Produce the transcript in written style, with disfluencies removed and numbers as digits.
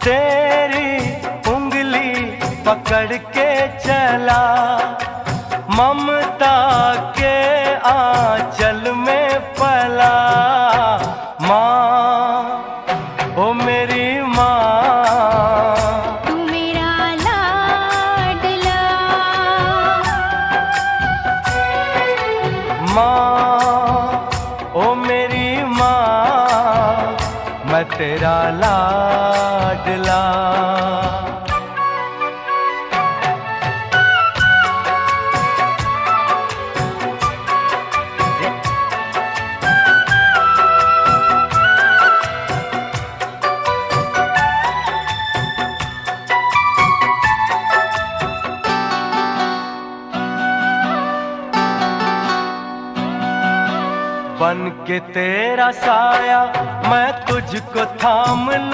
तेरी उंगली पकड़ के चला, ममता के आंचल में पला। माँ, ओ मेरी माँ, तू मेरा लाडला। माँ, ओ मेरी माँ, मैं तेरा लाडला। बन के तेरा साया मैं तुझको थाम लूं।